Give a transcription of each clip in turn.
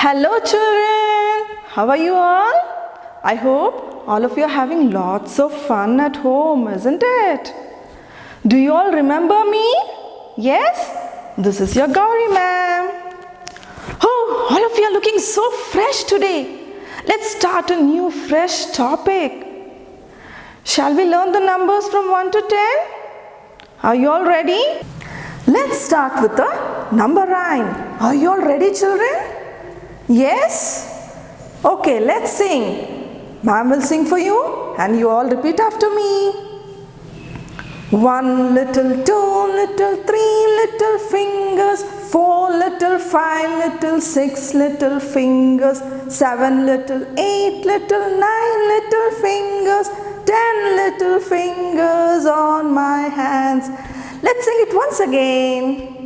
Hello children, how are you all? I hope all of you are having lots of fun at home, isn't it? Do you all remember me? Yes? This is your Gauri ma'am. Oh, all of you are looking so fresh today. Let's start a new fresh topic. Shall we learn the numbers from 1 to 10? Are you all ready? Let's start with the number rhyme. Are you all ready children? Yes? Okay, let's sing. Ma'am will sing for you and you all repeat after me. 1 little, 2 little, 3 little fingers, 4 little, 5 little, 6 little fingers, 7 little, 8 little, 9 little fingers, 10 little fingers on my hands. Let's sing it once again.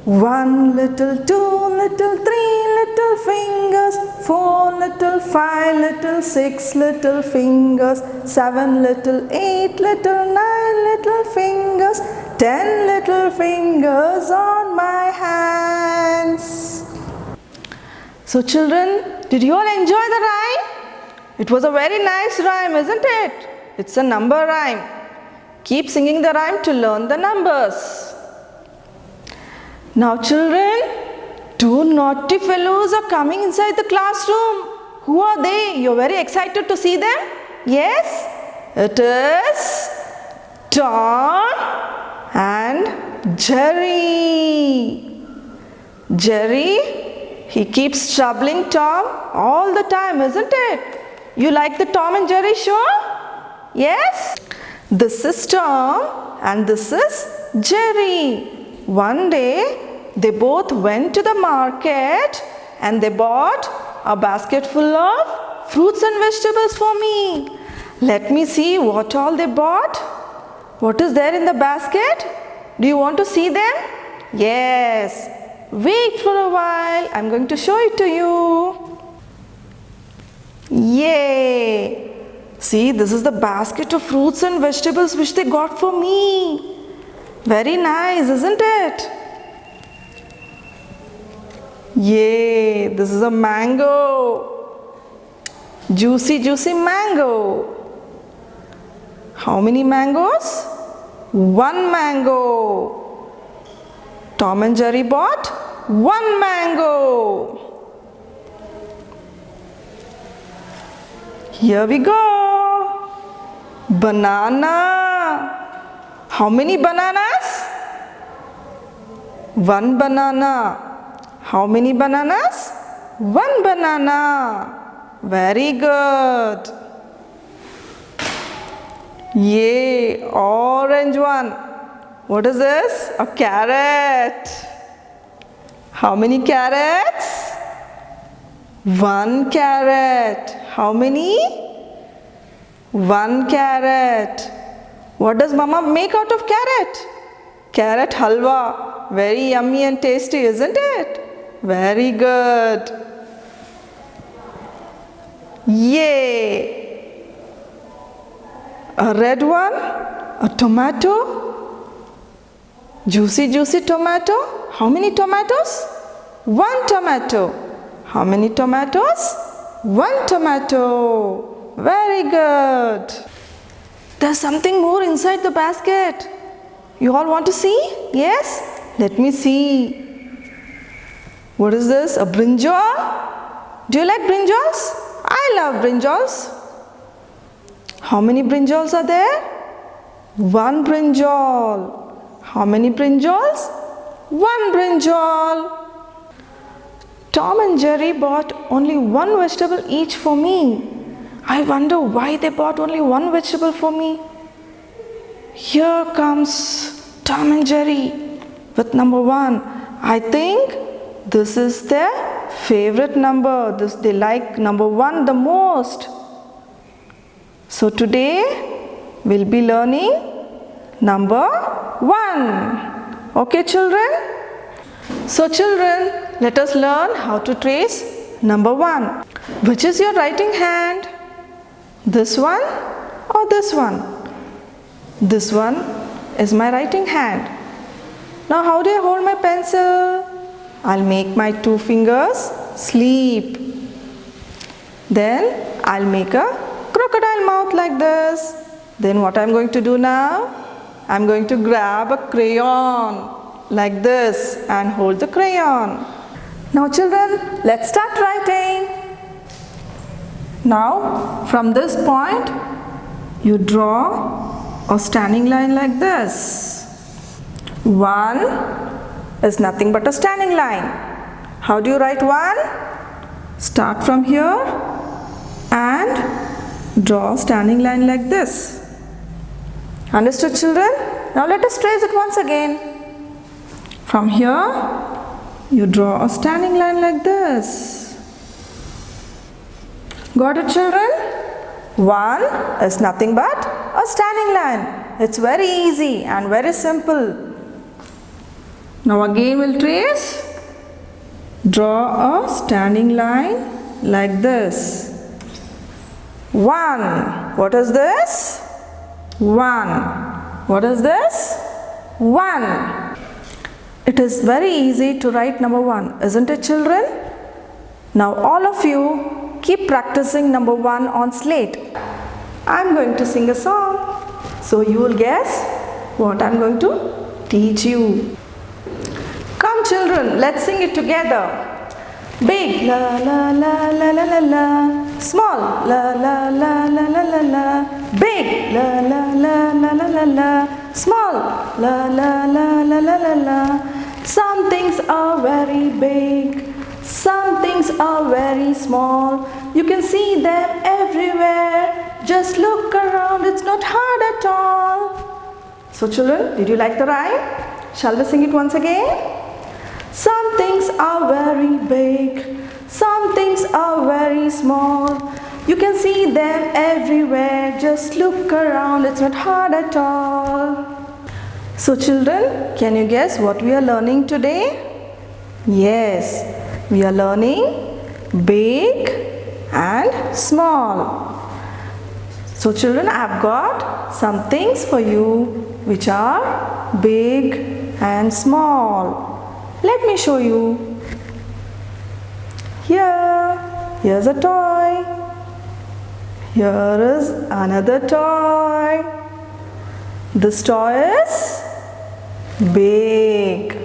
1 little, 2 little, 3 little fingers, 4 little, 5 little, 6 little fingers, 7 little, 8 little, 9 little fingers, 10 little fingers on my hands. So children, did you all enjoy the rhyme? It was a very nice rhyme, isn't it? It's a number rhyme. Keep singing the rhyme to learn the numbers. Now children, 2 naughty fellows are coming inside the classroom. Who are they? You're very excited to see them? Yes? It is Tom and Jerry. Jerry, he keeps troubling Tom all the time, isn't it? You like the Tom and Jerry show? Yes? This is Tom and this is Jerry. One day, they both went to the market and they bought a basket full of fruits and vegetables for me. Let me see what all they bought. What is there in the basket? Do you want to see them? Yes. Wait for a while. I'm going to show it to you. Yay! See, this is the basket of fruits and vegetables which they got for me. Very nice, isn't it? Yay! This is a mango. Juicy, juicy mango. How many mangoes? 1 mango. Tom and Jerry bought 1 mango. Here we go. Banana. How many bananas? 1 banana. How many bananas? 1 banana. Very good. Yay, orange one. What is this? A carrot. How many carrots? 1 carrot. How many? 1 carrot. What does Mama make out of carrot? Carrot halwa. Very yummy and tasty, isn't it? Very good. Yay! A red one, a tomato. Juicy, juicy tomato. How many tomatoes? 1 tomato. How many tomatoes? 1 tomato. Very good. There's something more inside the basket. You all want to see? Yes? Let me see. What is this? A brinjal? Do you like brinjals? I love brinjals. How many brinjals are there? 1 brinjal. How many brinjals? 1 brinjal. Tom and Jerry bought only 1 vegetable each for me. I wonder why they bought only 1 vegetable for me. Here comes Tom and Jerry with number 1. I think this is their favorite number. They like number 1 the most. So today we'll be learning number 1. Okay children? So children, let us learn how to trace number 1. Which is your writing hand? This one or this one? This one is my writing hand. Now how do I hold my pencil? I'll make my 2 fingers sleep. Then I'll make a crocodile mouth like this. Then what I'm going to do now? I'm going to grab a crayon like this and hold the crayon. Now children, let's start writing. Now from this point, you draw a standing line like this. 1 is nothing but a standing line. How do you write 1? Start from here and draw a standing line like this. Understood children? Now let us trace it once again. From here, you draw a standing line like this. Got it children? 1 is nothing but a standing line. It's very easy and very simple. Now again we'll trace. Draw a standing line like this. 1. What is this? 1. What is this? 1. It is very easy to write number 1, isn't it children? Now all of you keep practicing number 1 on slate. I'm going to sing a song, so you will guess what I'm going to teach you. Come children, let's sing it together. Big la la la la la la la. Small la la la la la la la. Big la la la la la la la. Small la la la la la la la. Some things are very big, some things are very small. You can see them everywhere. Just look around, it's not hard at all. So children, did you like the rhyme? Shall we sing it once again? Some things are very big, some things are very small. You can see them everywhere. Just look around, it's not hard at all. So children, can you guess what we are learning today? Yes, we are learning big and small. So children, I have got some things for you which are big and small. Let me show you. Here's a toy. Here is another toy. This toy is big.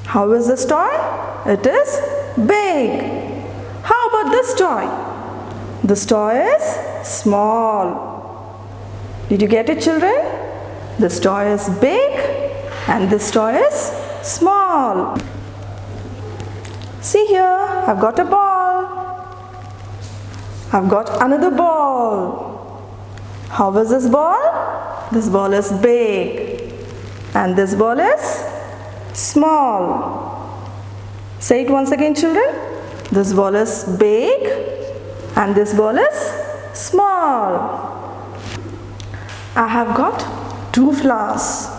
How is this toy? It is big. How about this toy? This toy is small. Did you get it children? This toy is big and this toy is small. See here, I've got a ball. I've got another ball. How is this ball? This ball is big and this ball is small. Say it once again children. This ball is big and this ball is small. I have got 2 flowers.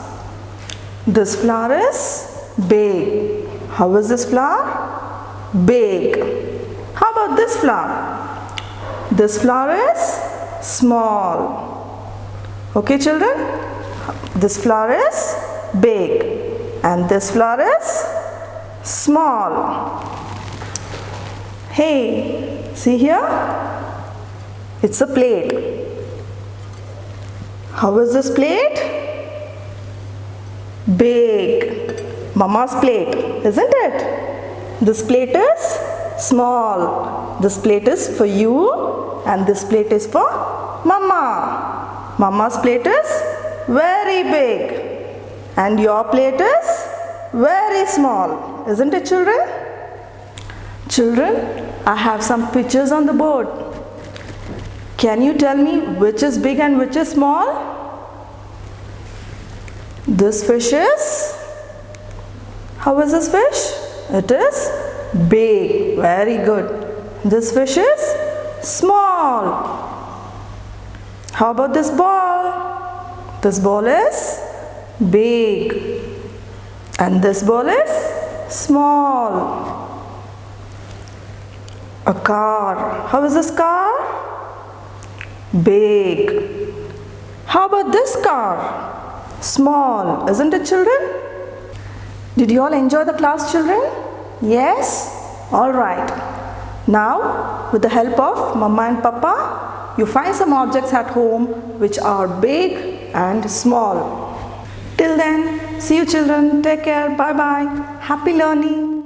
This flower is big. How is this flower? Big. How about this flower? This flower is small. Okay children? This flower is big and this flower is small. Hey, see here? It's a plate. How is this plate? Big. Mama's plate, isn't it? This plate is small. This plate is for you and this plate is for Mama. Mama's plate is very big and your plate is very small, isn't it children? Children, I have some pictures on the board. Can you tell me which is big and which is small? This fish is, how is this fish? It is big, very good. This fish is small. How about this ball? This ball is big and this ball is small. A car. How is this car? Big. How about this car? Small, isn't it children? Did you all enjoy the class children? Yes? Alright, now with the help of Mama and Papa, you find some objects at home which are big and small. Till then, see you children, take care, bye bye, happy learning.